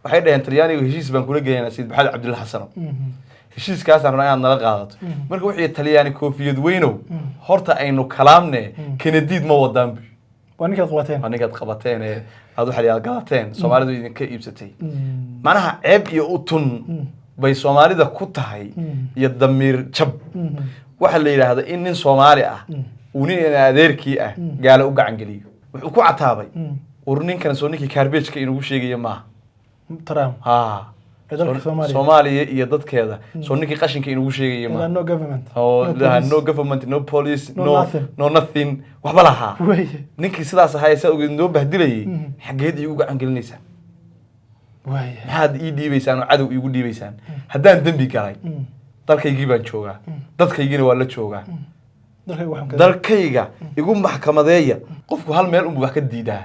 waxay dhaheen Talyaaniga heshiis baan kula geeyay Sayid Maxamed Cabdulla Xasan heshiiskaas aan rabnaa nala qaadato marka wixii Talyaani koofiyad weynow horta aynu kalaamne Kennedy ma wadaan aniga qabateen aad waxa la galateen Soomaalidu idinka iibsatay macnaha ceeb iyo utun bay Soomaalida ku tahay iyo damiir jab waxa la yiraahdo in nin Soomaali ah uu nin adeerkii ah gaala u gacan galiyo wuxuu ku cataabay ninkan soo ninkii Kaarbeejka inuu sheegay ma Trump Soomaaliya iyo dadkeeda soo ninkii qashinka inuu sheegay ma no government no government no police no nothing waxba laha ninkii sidaas ahaa isa ugu noo bahdilayay xageed igu gacan galinaysa maxaad ii dhiibaysaan oo cadow igu dhiibaysaan haddaan dambi galay dalkaygii baan joogaa dadkaygina waa la joogaa dalkayga igu maxkamadeeya qofku hal meel wax ka diidaa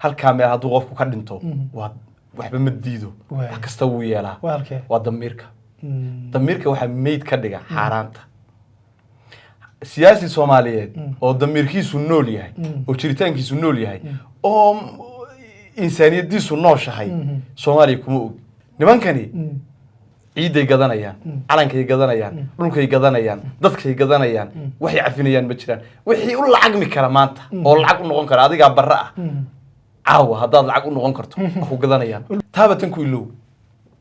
halka meel hadduu qofku ka dhinto waa waxba ma diido wax kasta wuu yeelaa waa damiirka waxa meyd ka dhiga xaaraanta siyaasi Soomaaliyeed oo damiirkiisu nool yahay oo jiritaankiisu nool yahay oo insaaniyadiisu nooshahay Soomaaliya kuma og nimankani ciiday gadanayaan calankay gadanayaan dhulkay gadanayaan dadkay gadanayaan waxay cafinayaan ma jiraan wixii u lacagmi kara maanta oo lacag u noqon kara adiga barra ah caawa haddaad lacag u noqon karto ku gadanayaan taabatan ku ilow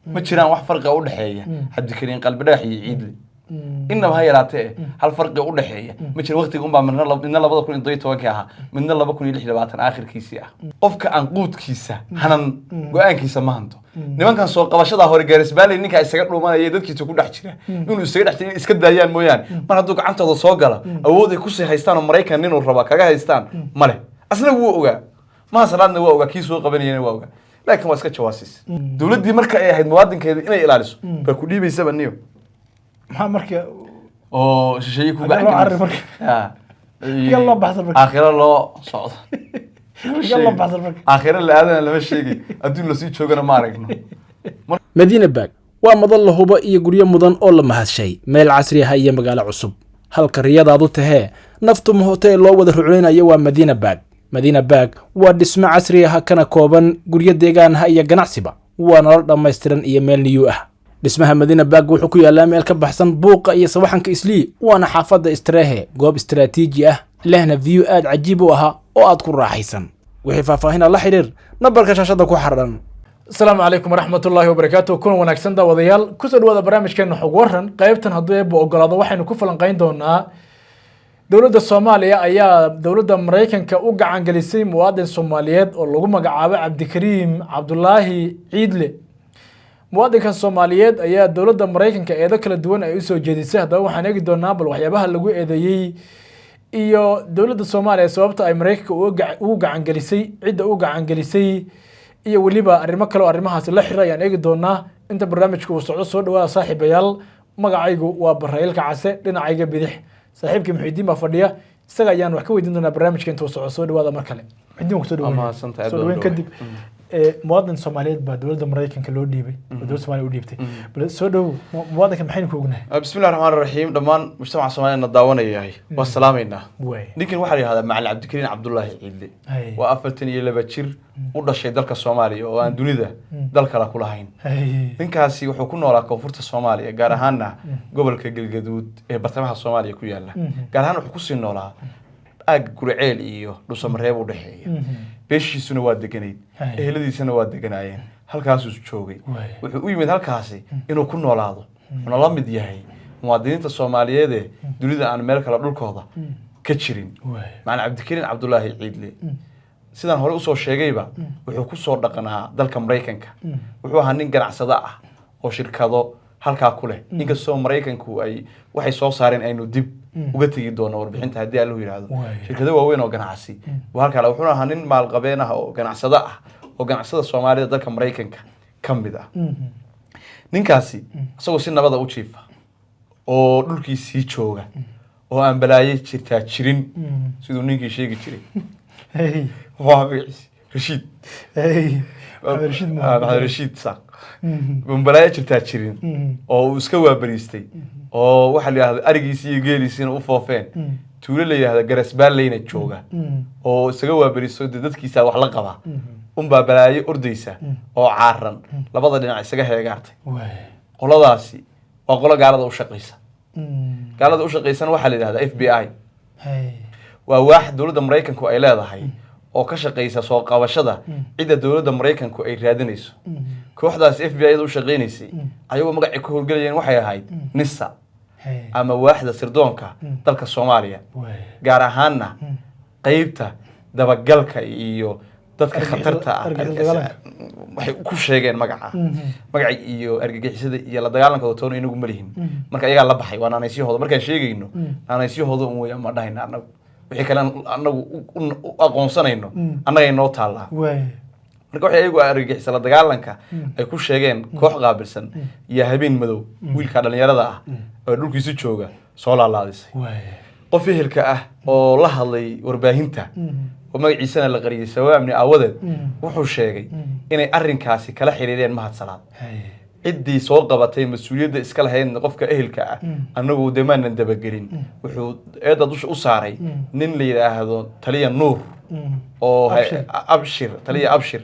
ma jiraan wax farqi u dhaxeeya Cabdikariin qalbi dhagax iyo ciidle inaba ha yaraatee hal farqi u dhaxeeya ma jiro waqtiga baa midna 2012 aha midna 2026 aakhirkiisii ah qofka aan quudkiisa hanan go'aankiisa ma hanto nimankan soo qabashada hore Garisbaale ninka isaga dhuumanaya dadkiisa ku dhex jira inuu isaga dhex jira iska daayaan mooyaan mar hadduu gacantooda soo gala awood ay ku sii haystaan oo Mareykan inuu raba kaga haystaan male asna wuu ogaa ma salaadna waa ogaa kii soo qabanayna waa ogaa laakiin waa iska jawaasis dawladii marka ay ahayd muwaadinkeeda inay ilaaliso ba ku dhiibaysa baniyo maxaa marka oo shisheeye ku gacan yalla baxsan marka aakhira loo socdo yalla baxsan marka aakhira la aadana lama sheegay adduun la sii joogana ma aragno Medina Bag waa madal la hubo iyo guryo mudan oo la mahashay meel casri ah iyo magaalo cusub halka riyadaadu tahee naftu ma hotel loo wada rucleynaayo waa Medina Bag waa dhisme casri ah kana kooban guryo deegaan ah iyo ganacsiba waa nolol dhammaystiran iyo meel niyu ah dhismaha Medina Bag wuxuu ku yaalaa meel ka baxsan buuqa iyo sawaxanka Islii waana xaafadda Istrehe goob istiraatiiji ah lehna view aad cajiib u ah oo aad ku raaxaysan wixii faahfaahin la xiriir nambarka shaashada ku xaran السلام عليكم ورحمة الله وبركاته كون ونكسن داوديال كسر وذا برامج كأنه حوارن قيبتن هدوء بأقلاده وحين كفلن قين دونا دولة الصومالية أيا دولة أمريكا كأوجع عن جلسي مواد الصوماليات واللغة مجعبة عبد الكريم عبد الله عيدلي مواد الصوماليات أيا دولة أمريكا كأيدا كل الدول أيسو جديسة هذا وحنيجي دونا بالوحيبها اللجوء إذا iyo dawladda Soomaaliya sababta ay Mareykanka ugu gacan gelisay cid ugu gacan gelisay iyo waliba arrimo kale oo arrimahaas la xiriirayaan eegi doona inta barnaamijku uu socdo soo dhawaada saaxiibayaal magacaygu waa Baraylka Case dhinacayga bidix saaxiibkii Muxiidiin baa fadhiya isaga ayaan wax ka weydiin doonaa barnaamijka inta uu socdo soo dhawaada mar kale Muxiidiin ku soo dhawaada kadib muwaadin Soomaaliyeed baa dawladda Mareykanka loo dhiibay dawladda Soomaaliya u dhiibtay bal soo dhaw muwaadinka maxay ku ognahay bismillaahir rahmaanir rahiim dhamaan mujtamaca Soomaaliyeed daawanayay waa salaameynaa ninkan waxa la yiraahdaa Macallin Cabdikariin Cabdullaahi Ciidle waa 42 jir u dhashay dalka Soomaaliya oo aan dunida dalka la kulahayn ninkaasi wuxuu ku noolaa koonfurta Soomaaliya gaar ahaan gobolka Galgaduud ee bartamaha Soomaaliya ku yaala gaar ahaan wuxuu ku sii noolaa aag Gurceel iyo Dhuusamareeb u dhaxeeya beeshiisuna waa deganayd eheladiisana waa deganaayeen halkaas uu joogay wuxuu u yimid halkaasi inuu ku noolaado una la mid yahay muwaadiniinta Soomaaliyeed ee dunida aan meel kale dhulkooda ka jirin Macallin Cabdikariin Cabdullaahi Ciidle sidaan hore u soo sheegayba wuxuu ku soo dhaqanaa dalka Mareykanka wuxuu ahaa nin ganacsada ah oo shirkado halka ku leh inkastoo Mareykanku ay waxay soo saareen aynu dib uga tagi doono warbixinta hadii aan loo yiraahdo shirkado waaweyn oo ganacsi halka wuxuu ahaa nin maalqabeen ah oo ganacsada ah oo ganacsada Soomaalida dalka Mareykanka kamid ah ninkaasi asagoo si nabad ah u jiifa oo dhulkiisii jooga oo aan balaaye jirtaa jirin sidoo ninkii sheegi jiray waa Rashid Rashid saaq balaaye jirtaa jirin oo iska waabariistay oo waxa la yiraahdo arigiisii iyo geeliisina u foofeen tuulo la yiraahdo Garisbaale jooga oo isaga waabariisto dadkiisa wax la qaba unbaa balaayo ordaysa oo caaran labada dhinac isaga heegaartay qoladaasi waa qolo gaalada u shaqaysa gaalada u shaqaysana waxaa la yidhahdaa FBI waa waax dowladda Mareykanku ay leedahay oo ka shaqaysa soo qabashada cidda dowladda Mareykanku ay raadinayso kooxdaas FBI u shaqaynaysay ayagoo magac ku howlgalayeen waxay ahayd NISA ama waaxda sirdoonka dalka Soomaaliya gaar ahaanna qaybta dabagalka iyo dadka khatarta ah waxay ku sheegeen magaca iyo argagixisada iyo la dagaalanka wadtoona inagu malihin marka ayaga la baxay waana naysiyahooda markaan sheegayno naysiyahooda uu ma dhahayna anagu wixii kale anagu aqoonsanayno anaga inoo taala marka waxay ayagu argagixisa la dagaalanka ay ku sheegeen koox qaabilsan iyo habeen madow wiilka dhalinyarada ah oo dhulkiisa jooga soo laalaadisay qof ehelka ah oo la hadlay warbaahinta oo magaciisana la qariyay sawaabni awadeed wuxuu sheegay inay arrinkaasi kala xiriireen Mahad Salaad ciddii soo qabatay mas'uuliyadda iska lahayd qofka ehelka ah annagu deemaan dabagelin wuxuu eedda dusha u saaray nin la yiraahdo taliya nuur oo abshir taliya abshir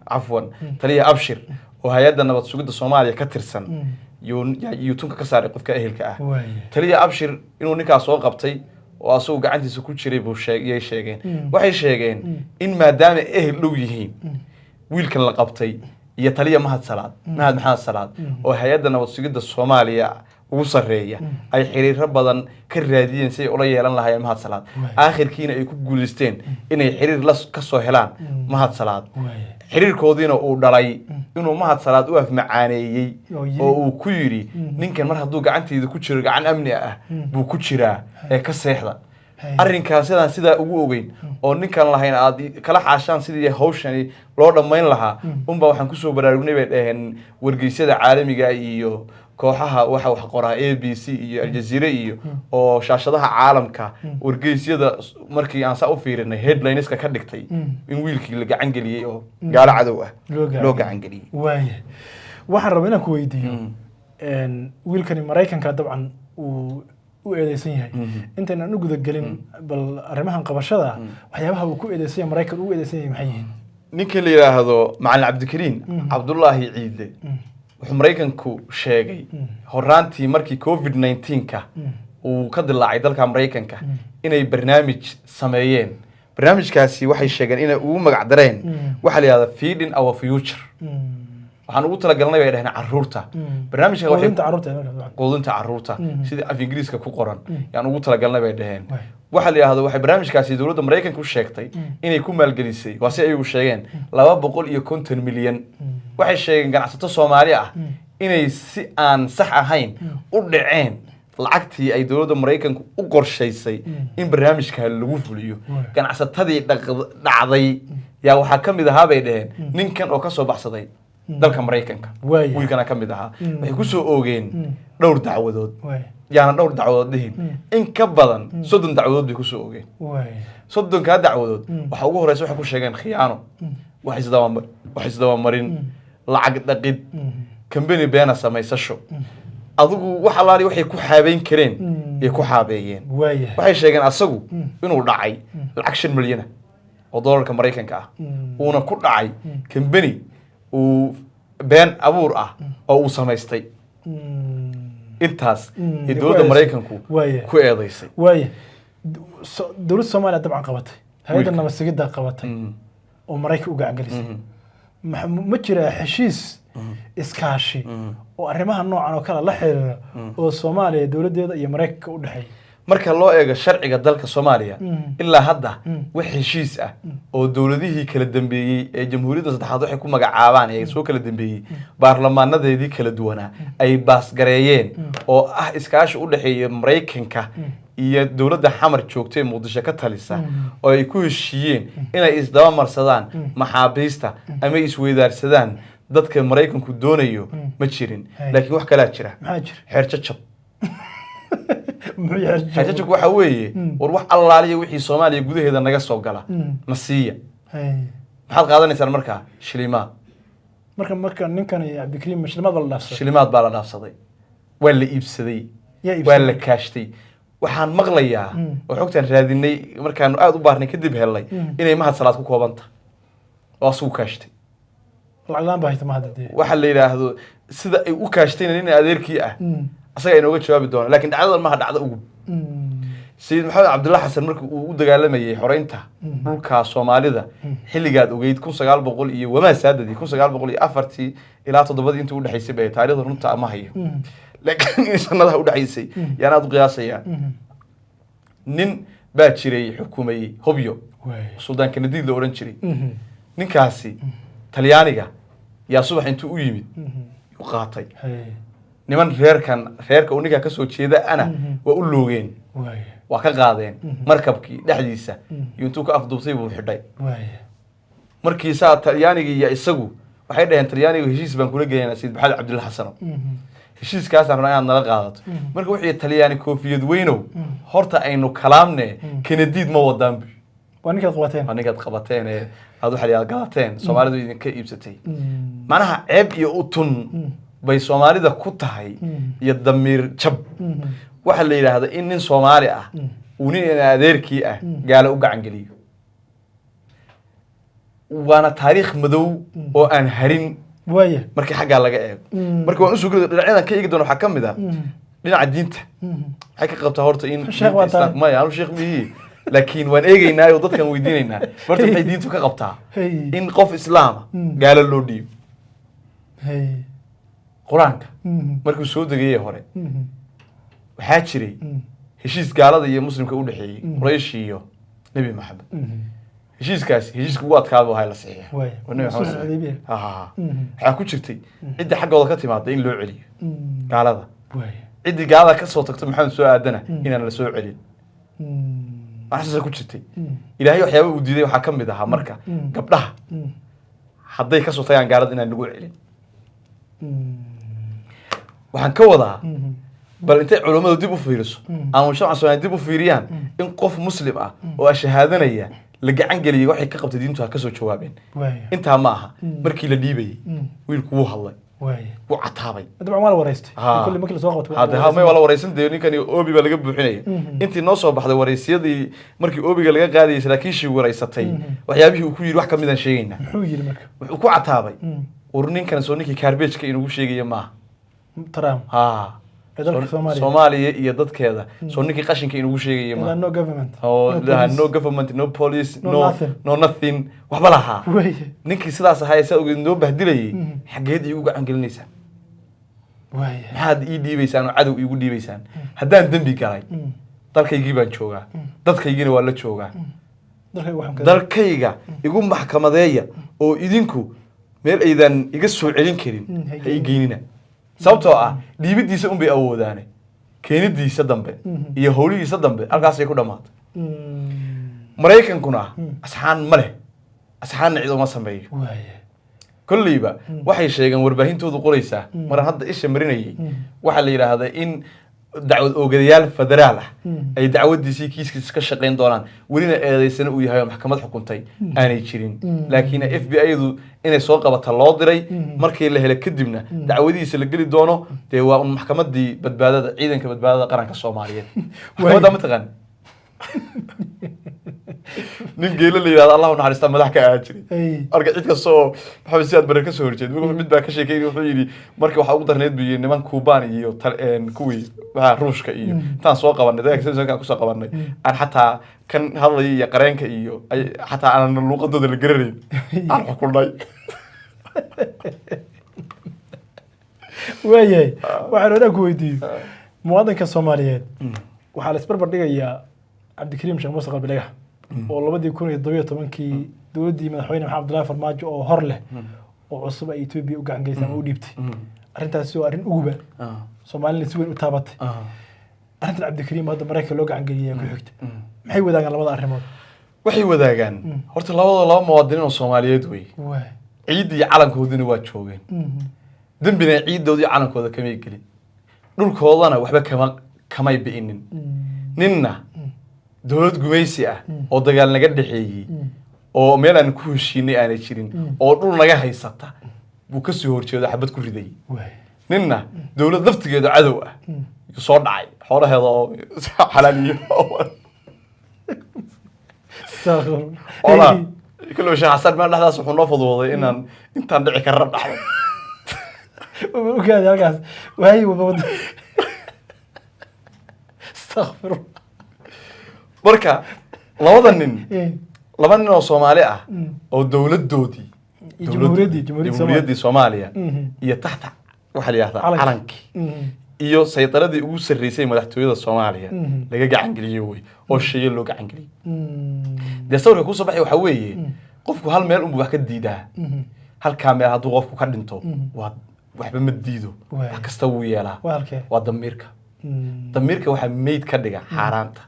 afwan taliya abshir oo hay'adda nabad sugidda Soomaaliya ka tirsan yuutunka ka saaray qofka ehelka ah taliya abshir inuu ninkaas soo qabtay oo asoo gacantiisa ku jiray buu sheegeen waxay sheegeen in maadaama ehel dhow yihiin wiilkan la qabtay iyo taliya Mahad Maxamed Salaad oo hay'adda nabad sugidda Soomaaliya ugu sareeya ay xiriir badan ka raadiyeen si ay ula yeelan lahaayeen Mahad Salaad aakhirkiina ay ku guuleysteen inay xiriir la ka soo helaan Mahad Salaad xiriirkoodiina uu dhalay inuu Mahad Salaad u afmacaaneeyay oo uu ku yiri ninkan mar hadduu gacantiisa ku jiro gacan amni ah buu ku jiraa ee ka seexda arrinkaas sidaa ugu ogeyn oo ninkan lahayn aad kala xaashaan sidii hawshan loo dhameyn lahaa unba waxaan ku soo baraarugnay bay dhaheen wargeysyada caalamiga iyo kooxaha waxa wax qoraa ABC iyo Al Jazeera iyo oo shaashadaha caalamka wargeysyada markii aan saa u fiirinay headlineska ka dhigtay in wiilkii la gacan galiyay oo gaalo cadow ah loo gacan galiyay waxaan rabaa inaan ku weydiiyo wiilkani Mareykanka dabcan uu eedeysan yahay intaan u guda galin bal arrimahan qabashada waxyaabaha uu ku eedeysan yahay Mareykan uu eedeysan yahay maxay yihiin ninka la yiraahdo Macallin Cabdikariin Cabdullaahi Ciidle wuxuu Mareykanku sheegay horaantii markii COVID-19ka uu ka dilaacay dalka Mareykanka inay barnaamij sameeyeen barnaamijkaasi waxay sheegeen inay ugu magac dareen waxa la yiraahdo Feeding Our Future waxaan ugu talagalnay bay dhahnaa caruurta barnaamijka waxay quudinta caruurta sida af Ingiriiska ku qoran yaan ugu talagalnay bay dhaheen waxa la yiraahdo waxay barnaamijkaasi dawladda Mareykanka u sheegtay inay ku maalgelisay waase ay u sheegeen 250 milyan waxay sheegeen ganacsato Soomaali ah inay si aan sax ahayn u dhaceen lacagtii ay dawladda Mareykanka u qorshaysay in barnaamijka lagu fuliyo ganacsatadii dhacday yaa waxa kamid ahaa bay dhaheen ninkan oo ka soo baxsaday dalka Mareykanka wiilkana kamid ahaa waxay ku soo oogeen dhowr dacwadood yaana dhowr dacwadood dhihin in ka badan 30 dacwadood bay ku soo oogeen 30 ka dacwadood waxa ugu horeysa waxay ku sheegeen khiyaano wax isdaba marin lacag dhaqid company beena samaysasho adigu waxa laari waxay ku xaabeyn kareen ee ku xaabeeyeen waxay sheegeen asagu inuu dhacay lacag 5 milyan oo dollarka Mareykanka ah uuna ku dhacay company uu been abuur ah oo uu samaystay intaas dawladda Mareykanku ku eedeysay dawladda Soomaaliya dabcan qabatay hay'adda nabad sugidda qabatay oo Mareykanka u gacan galisay ma jira heshiis iskaashi oo arrimaha noocan oo kala la xiriira oo Soomaaliya dawladdeeda iyo Mareykanka u dhaxay marka loo eego sharciga dalka Soomaaliya ilaa hadda wax heshiis ah oo dawladihii kala dambeeyay ee jamhuuriyadda saddexaad waxay ku magacaabaan ee soo kala dambeeyay baarlamaanadeedii kala duwanaa ay baasgareeyeen oo ah iskaashi u dhaxeeya Mareykanka iyo dawladda xamar joogtay Muqdisho ka talisa oo ay ku heshiiyeen inay isdaba marsadaan maxaabiista ama isweydaarsadaan dadka Mareykanku doonayo ma jirin laakiin wax kala jira xeerjajab xeerjajabku waxa weeye war wax allaaliya wixii Soomaaliya gudaheeda naga soo gala nasiya maxaad qaadanaysaa marka ninkan Cabdikariin shilimaad baa la dhaafsaday waa la iibsaday waa la kaashtay waxaan maqlayaa oo xogtan raadinay markaan aad u baarnay kadib helay inay Mahad Salaad ku koobanta واسو كاشتي العلام باهي ما هذا دي waxa la yiraahdo sida ay u kaashteen in adeerkii ah asaga inooga jawaabi doona laakiin dhacdada ma dhacdo ugu Sayid Maxamed Cabdulla Xasan markii uu u dagaalamayay xoreynta dhulka Soomaalida xilligaad ogeyd 1900 iyo wama saadadii 1904 ilaa 7 intii u dhaxaysay bay taariikhda runta ama hayo laakiin sanadaha u dhaxaysay yaana u qiyaasaya nin baa jiray xukuumay hobyo Suudaan Kanadiid la oran jiray ninkaasi Talyaaniga yaa subax intuu u yimid u qaatay niman reerka uu ninka ka soo jeeda ana waa u loogeen waa ka qaadeen markabkii dhaxdiisa iyo intuu ka afduubtay buu xidhay markii saa Talyaaniga iyo isagu waxay dhaheen Talyaaniga heshiis baan kula geeyay Sayid Maxamed Cabdulla Xasan heshiiskaas aan rabnaa nala qaadato marka wixii Talyaani koofiyad weynow horta aynu kalaamne Kanadiid ma wadaan وأنا قبتين هذا حلي قبتين سومالي إذا كيبستي معناها عيب يؤتون بين سومالي ذا كتاهي يدمر شب واحد اللي هذا إن سومالي ونين أدير كي قال أوقع عنقلي وأنا تاريخ مدو وأن هرين مركي حق على جاء مركي وأنا سوق العيال كي يقدروا حكم ذا لنا عدينته حكي قبته هورت إن ما يعرف شيخ به لكن وان ايغينا iyo dadkan weydiinayna marka waxay diintu ka qabtaa in qof islaam gaalo loo dhiib quraanka markuu soo degay hore waxa jiray heshiis gaalada iyo muslimka u dhaxeeyay Quraysh iyo Nabi Maxamed heshiiska ugu adkaado waxa la saxeeyay Nabi Maxamed waxa ku jirtay cid xaqooda ka timaada in loo celiyo gaalada cid gaalada ka soo tagto Maxamed soo aadana inaan la soo celin waxaas ku jirtay ilaahay waxyaabo uu diiday waxa kamid ah marka gabdhaha haday ka soo tagaan gaalada inaan lagu celin waxaan ka wadaa bal intay culimadu dib u fiiriso ama shacabka dib u fiiriyaan in qof muslim ah oo shahaadanaya la gacan galiyay waxay ka qabtay diintu ka soo jawaabeen inta ma aha markii la dhiibay wiilku wuu hadlay وعتابي طبعا ما وريست كل ما كل سوق هذا ما ولا وريسن ديني كان اوبي با laga buuxinay intii noo soo baxday wareysiyadii markii oobiga laga qaadayay saraakiishii wareysatay waxyaabihii uu ku yiri wax kamid aan sheegayna wuxuu yiri marka wuxuu ku cataabay ninkan soo ninkii Kaarbeejka inuu sheegay ma taraam Soomaaliya iyo dadkeeda soo ninkii qashinka inuu sheegay ma no government no government no police no nothing waxba laha ninkii sidaas ahaa isa ugu noo bahdilayay xageed igu gacan gelinaysa maxaad ii dhiibaysaan oo cadow igu dhiibaysaan haddaan dambi galay dalkaygii baan joogaa dadkaygina waa la joogaa dalkayga igu maxkamadeeya oo idinku meel aydan iga soo celin karin ha ii geynina sababtoo ah dhiibidiisa un bay awoodaan keenidiisa dambe iyo howlihiisa dambe halkaas ay ku dhamaatay Mareykankuna asxaan ma leh asxaan cid uma sameeyo kulliba waxay sheegan warbaahintodu qoraysa mar hadda isha marinayay waxa la yiraahdaa in dacwad oogadayaal federaal ah ay dacwadiisii kiiskiisa ka shaqeyn doonaan welina eedeysana uu yahay maxkamad xukuntay aanay jirin laakiin FBI-du inay soo qabata loo diray markii la helay kadibna dacwadiisa la gali doono de waa maxkamadii badbaadada ciidanka badbaadada qaranka Soomaaliyeed wada ma taqaan nin geela la yiraahdo Allahu naxariista madax ka ahaa jiray arka cid ka soo maxamed siyaad baraka soo horjeed mid baa ka sheekay wuxuu yiri markii waxa ugu darneed biyay niman Kuubaan iyo kuwii waxa Ruushka iyo taan soo qabanay dadka ku soo qabanay aan xataa kan hadlay iyo qareenka iyo xataa aan luqadooda la garanayn aan xukunay waayay waxaan ku weydiiyay muwaadinka Soomaaliyeed waxa la isbarbar dhigayaa Cabdikariim Sheekh Muuse Qalbi Dhagax oo 2017kii dawladii madaxweyne Maxamed Abdullaahi Farmaajo oo hor leh oo cusub ay Itoobiya u gacan geysay oo u dhiibtay arrintaas oo arrin uguba Soomaaliland si weyn u taabatay arrinta Cabdikariim hadda Mareykanka loo gacan geliyay ku xigtay maxay wadaagaan labada arrimood waxay wadaagaan horta laba muwaadiniin oo Soomaaliyeed way ciid iyo calankooduna waa joogeen dambina ciidoodii calankooda kama gelin dhulkoodana waxba kamay bi'inin ninna dawlad gumaysi ah oo dagaal naga dhaxeeyay oo meel aan ku heshiinay aanay jirin oo dhul naga haysata buu ka soo horjeedo xabad ku riday ninna dawlad laftigeeda cadow ah soo dhacay xoolaheeda oo xalaaliyo كل شيء حسن ما نحن سبحان الله فضوضي إن أنت عندك كرر أحد وكذا قاعد وهي وبود استغفر الله بركة لبنا إنه صومالية أو دولة دودي جمهورية صوماليا هي تحت وحلي هذا علنك iyo saytaradii ugu sareysay madaxtooyada Soomaaliya laga gacan galiyay way oo shay loo gacan galiyay dasawirka ku soo baxay waxa weeye qofku hal meel uu wax ka diidaa hal kaameel haduu qofku ka dhinto waa waxba ma diido wax kasta uu yeelaa waa damiirka waxa meed ka dhiga xaaraanta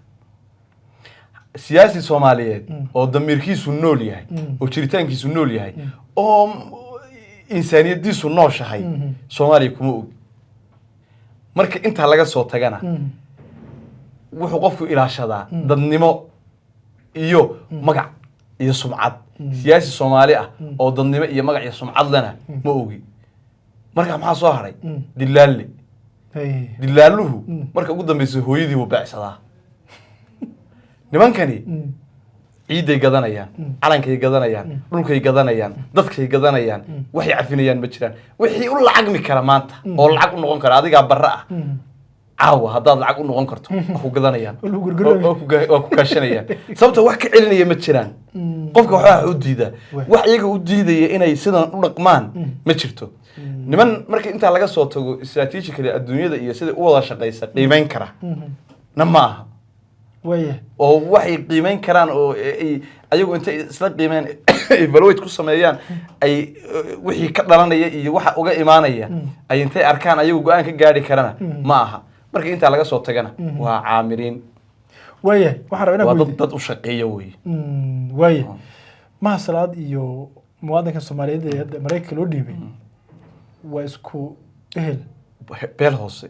siyaasi Soomaaliyeed oo damiirkiisu nool yahay oo jiritaankiisu nool yahay oo insaaniyadiisu nooshahay Soomaaliya kuma og marka inta laga soo tagana wuxuu qofku ilaashadaa dadnimo iyo magac iyo sumcad siyaasi Soomaali ah oo dadnimo iyo magac iyo sumcad lana ma ogi marka maxaa soo haray dilaaluhu marka ugu dambeysay hooyadii uu baacsadaa nimankani ciiday gadanayaan calankay gadanayaan dhulkay gadanayaan dadkay gadanayaan waxay cafinayaan ma jiraan wixii u lacagmi kara maanta oo lacag u noqon kara adiga barra ah caawa hadaad lacag u noqon karto ku gadanayaan oo ku kaashanayaan sababta wax ka celinaya ma jiraan qofka waxa uu diidaa wax iyaga u diidaya inay sidan u dhaqmaan ma jirto niman markii inta laga soo tago strategically adduunyada iyo sida u wada shaqeysa qiimeyn kara nama oo waxay qiimeyn karaan oo ayagu inta isla qiimeyn evaluate ku sameeyaan ay wixii ka dhalanaya iyo waxa uga imaanaya ay intay arkaan ayagu go'aan ka gaari karana ma aha markii inta laga soo tagana waa caamiriin waxa rabaa inaan dad u shaqeeyo ma salaad iyo muwaadinka Soomaaliyeed ee Mareykanka loo dhiibay waa isku beel hoose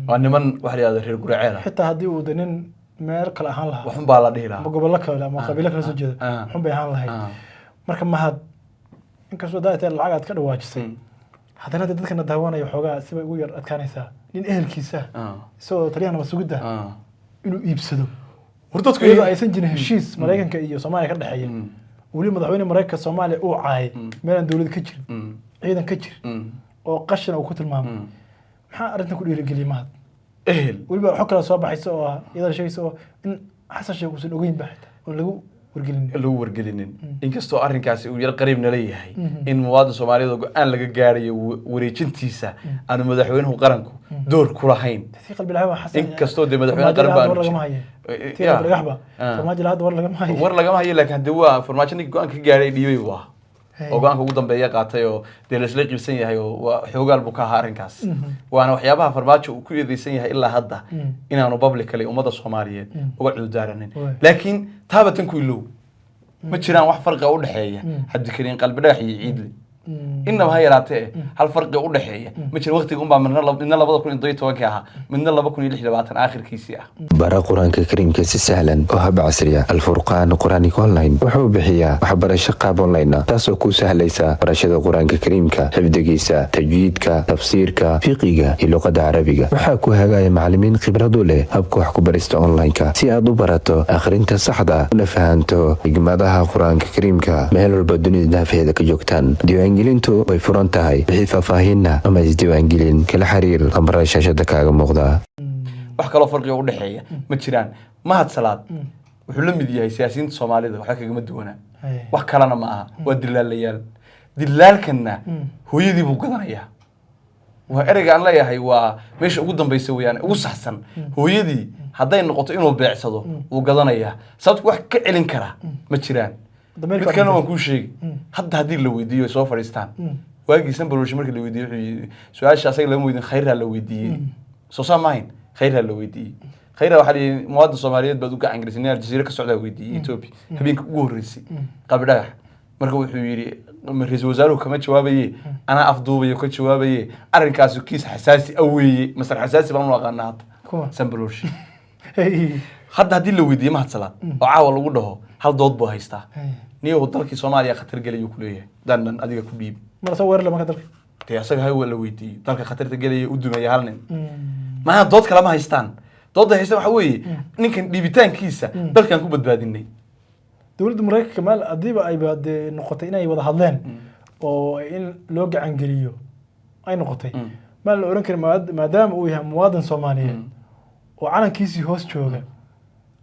waa niman waxa la yiraahdo reer guraceel xitaa hadii uu danin meel kala ahaan lahaa waxun baa la dhihi lahaa gobolka kale ama qabiilo kala soo jeeda waxun bay ahaan lahayd marka mahad inkastoo daayta lacag aad ka dhawaajisay haddana dadkana daawanaya xoogaa si ugu yar adkaanaysaa nin ehelkiisa isagoo taliyana masugida inuu iibsado wardadku aysan jirin heshiis Mareykanka iyo Soomaaliya ka dhaxeeya wali madaxweyne Mareykanka Soomaaliya uu caay meelan dawlad ka jirin ciidan ka jirin oo qashin uu ku tilmaamay maxaa arintan ku dhiirigeliyay mahad waliba waxa kala soo baxaysa oo iyada sheegaysa oo in xasan sheekh uusan ogeyn baxta oo lagu wargelinin inkastoo arrinkaasi uu yar qariib nala yahay in muwaadin Soomaaliyeed go'aan laga gaarayo wareejintiisa aan madaxweynuhu qaranku door ku lahayn inkastoo madaxweynaha qaranku war lagama hayo laakiin hadii waa farmaajinka go'aan ka gaaray dhiibay waa oo go'aanka ugu dambeeya qaatay oo deelasla qiibsan yahay oo xoogaal buu ka ahaa arrinkaas waana waxyaabaha farmaajo uu ku eedeysan yahay ilaa hadda inaanu publicly ummadda Soomaaliyeed uga cududaaranin laakiin taabatan ku ilow ma jiraan wax farqi u dhaxeeya hadii kaliin qalbi dhagax iyo ciidli إنما هي راتة هالفرق أوله هي مثل وقت يقوم من الله بدو كل ضيط وجهها من الله بكون يلحق لبعض آخر كيسية برا قرآن كريم كيس سهلا وهب عصرية الفرقان قرآن أونلاين وحب حيا وحبر الشقاب أونلاين تاسوكو سهل ليس برشة قرآن كريم كحفظ تجويد تفسير فقه اللغة العربية وحكوا هجاي معلمين خبرة دولة هبكوا حكوا برست أونلاين سيادو براتو آخرين تصحدا نفهمتو إجمادها قرآن كريم مهل البدوني نافع ذاك جوكتان diiwaangelintu way furan tahay wixii faahfaahinna ama isdiiwaangelin kala xiriir lambarada shaashada kaaga muuqda wax kale farqi u dhaxeeya ma jiraan mahad salaad wuxuu la mid yahay siyaasiyiinta Soomaalida waxa kaga madduwana wax kalena ma aha waa dilaalayaal dilaalkana hooyadii buu gadanaya waa ereyga aan leeyahay waa meesha ugu dambeysay weeyaan ugu saxsan hooyadii haday noqoto inuu beecsado uu gadanaya sababtu wax ka celin kara ma jiraan mid kana waan ku sheegay hadda hadii la weydiiyo soo fariistaan waagiisan baroosh markii la weydiiyo su'aasha asaga lama weydiin khayr la weydiiyay soo saamayn khayr la weydiiyay khayr waxa la muwaadin Soomaaliyeed bad u gacan galisnaa jasiiro ka socda weydiiyay Ethiopia habeenka ugu horeysay qabdhaga marka wuxuu yiri ra'iisul wasaaruhu kama jawaabayay ana afduubay ka jawaabayay arrinkaas kiis xasaasi aweeyay masar xasaasi baan u aqaanaa sambaroosh hadda hadii la weydiiyo mahad salaad oo caawa lagu dhaho hal dood buu haystaa niyo dalkii Soomaaliya khatar galayo ku leeyahay dan adiga ku dhiib ma soo weer lama ka dalka tii asaga hay wala weydiiyay dalka khatarta galayo u dumaya hal nin ma dood kala ma haystaan dood haystaan waxa weeye ninkan dhiibitaankiisa dalkan ku badbaadinay dowladda Mareykanka maal adiiba ay baad noqotay inay wada hadleen oo in loo gacan geliyo ay noqotay maal la oran karo maadaama uu yahay muwaadin Soomaaliyeed oo calankiisii hoos jooga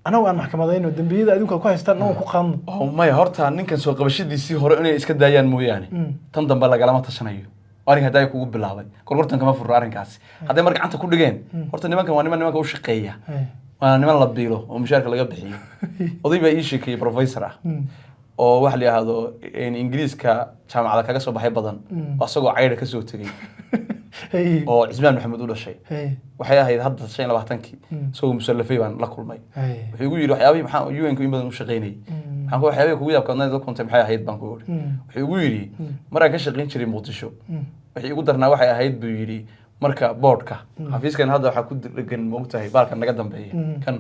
anagu aan maxkamadayno dambiyada adduunka ku haystaan oo ku qaadno may horta ninkan soo qabashadiisii hore inay iska daayaan mooyaane tan dambe lagalama tashanayo aniga haday kugu bilaabay korkortan kama furro arrinkaas haday mar gacanta ku dhigeen horta nimankan waa nimanka u shaqeeya waa niman la biilo oo mushaarka laga bixiyo oday baa ii sheekay professor ah oo wax la yiraahdo in Ingiriiska jaamacada kaga soo baxay badan asagoo cayda ka soo tagay oo Ismaan Maxamed u dhashay waxay ahayd hadda 25kii soo musallafay baan la kulmay wuxuu igu yiri waxyaabaha maxaa UN ku in badan u shaqeynay waxaan ku waxyaabaha kugu yaabkadnaa dad konta maxay ahayd baan ku yiri wuxuu igu yiri maraan ka shaqeyn jiray Muqdisho waxay igu darnaa waxay ahayd buu yiri marka boardka xafiiskan hadda waxa ku dhagan moogtahay baalkan naga dambeeyay kan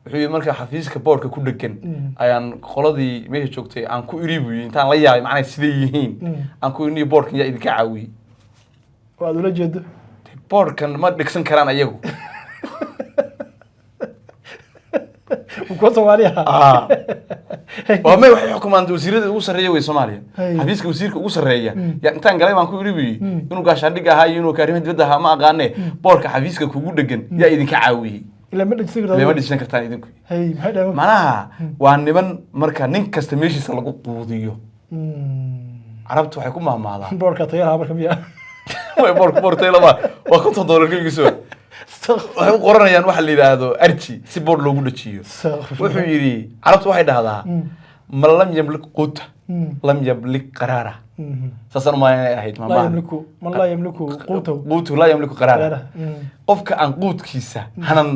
wuxuu yiri marka xafiiska boardka ku dhagan ayaan qoladii meesha joogtay aan ku iri buu yiri intaan la yaabay macna sidee yihiin aan ku iri boardkan yaa idinka caawiyay waad ula jeedo boardkan ma dhigsan karaan ayagu ku Soomaaliya waa may waxay xukumaan wasiirada ugu sareeya way Soomaaliya xafiiska wasiirka ugu sareeya ya intaan galay baan ku iri inuu gaashaandhig ahaa iyo inuu kaarimaha dibadda ahaa ma aqaane boardka xafiiska kugu dhagan yaa idinka caawiyay lama dhigsan kartaan idinku macnaha waa niman marka nin kasta meeshiisa lagu quudiyo carabtu waxay ku maamaadaan boardka tayaraha marka miya board taylama waa $50 kiigiso waxay qoranayaan waxa la yiraahdo arji si board loogu dhajiyo wuxuu yiri carabtu waxay dhahdaa ma lam yamlik quta lam yamlik qarara sasan ma ay ahayd ma la yamliku qutu la yamliku qarara qofka aan quudkiisa hanan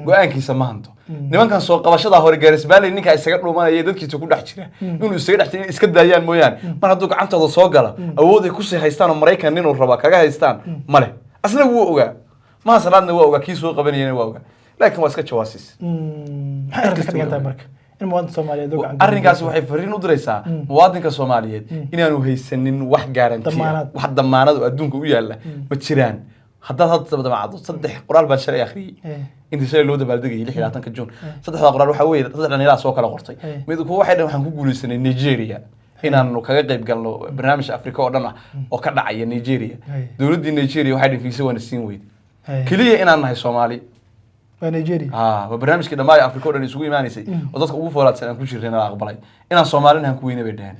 go'aankiisa ma hanto nimankan soo qabashada hore gaarisbaalay ninka isaga dhuumanaya dadkiisa ku dhex jira inuu isaga dhex jira iska daayaan mooyaan mar hadduu gacantooda soo gala awood ay ku sii haystaan oo Mareykan inuu raba kaga haystaan male asna wuu ogaa ما صلاتنا وقع كيس وقع بنينا وقع لكن واسكت شواسيس marka in muwaadin Soomaaliyeed oo gacan arrinkaas waxay fariin u diraysaa muwaadinka Soomaaliyeed inaanu haysanin wax garanti wax damaanad oo adduunka u yaala ma jiraan hadda dabacdo saddex qoraal baan shalay akhriyay inta shalay loo dabaaldegay 16 June saddexda qoraal waxa weeye saddex dhalinyaro soo kala qortay mid ku waxay dhan waxaan ku guuleysanay Nigeria inaanu kaga qayb galno barnaamijka Afrika oo dhan oo ka dhacaya Nigeria dawladda Nigeria waxay dhinfiisay wana siin weyd kaliya inaan nahay Soomaali waa Nigeria waa barnaamijkii dhamaay Afrika oo dhan isugu iimaanaysay oo dadka ugu foolaadsan aan ku jirnay la aqbalay inaan Soomaalina ku weynay bay dhahan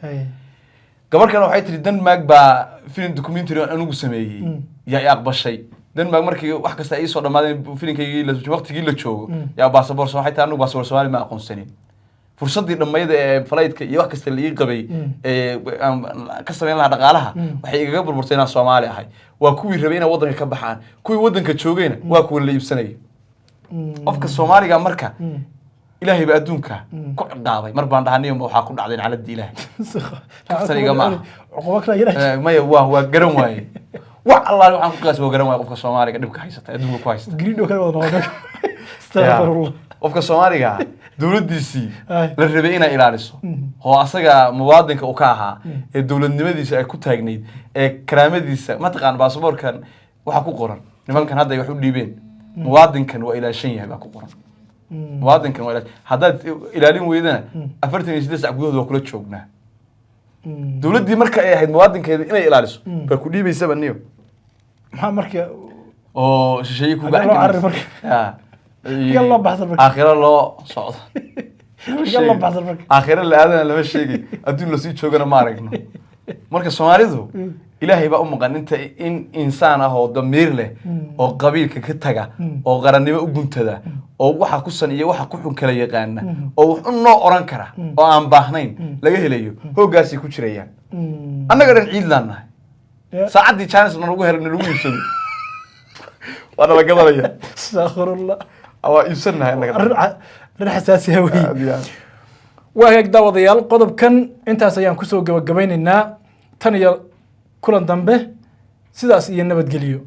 gabarkan waxay tiri Denmark baa film documentary aan ugu sameeyay yaa aqbashay Denmark markii wax kasta ay soo dhamaadeen filimkii la waqtigii la joogo yaa baasaboor soo xaytaa anigu baasaboor Soomaali ma aqoonsanin fursadii dhamayda ee flight-ka iyo wax kasta la ii qabay ka sameyn lahaa dhaqaalaha waxay igaga burburtay inaan Soomaali ahay waa kuwii rabay inay wadanka ka baxaan kuwii wadanka joogayna waa kuwa la iibsanay qofka Soomaaliga marka ilaahay ba adduunka ku ciqaabay mar baan dhahanay waxa ku dhacday caladii ilaahay kafsaniga ma uqubka ilaahay ma waa garan waaye wax Allah waxaan ku qaas garan waaye qofka Soomaaliga dhibka haysata adduunka ku haysta gridoo kale wada noqon astaghfirullah qofka Soomaaliga dawladdiisii la rabay inay ilaaliso oo asaga muwaadinka uu ka ahaa ee dawladnimadiisa ay ku taagneed ee karaamadiisa ma taqaan baasaboorkan waxa ku qoran nimankan hadda ay wax u dhiibeen muwaadinkan waa ilaashan yahay baa ku qoran muwaadinkan waa haddaad ilaalin weydana 48 saac gudahood waa kula joognaa dawladdii marka ay ahayd muwaadinkeeda inay ilaaliso ba ku dhiibaysaba niyo maxaa marka oo shisheeye ku gacan يلا بحث المركز آخر الله صعد يلا بحث المركز آخر اللي هذا لما شيء أدون لو سيد شو أنا ما أعرفه مركز سوماليدو إلهي بقى أمك أنت إنسان هو ضمير له أو قبيل كتجا أو غرني بقى أبون تدا أو واحد كوسن إيه واحد كوحن كلا يقانا أو إنه أوران كرا أو عم باهنين لقيه ليه هو قاسي كوشريان أنا قرن عيد لنا ساعد دي chance نروح هرنلوه يسوي وأنا لقيت عليه استغفر الله أو يسنها رح حساسية وهي وهيك داوديال قضب كان انت سيان كسو جبيننا تاني كلن دنبه سيداس iyo nabad geliyo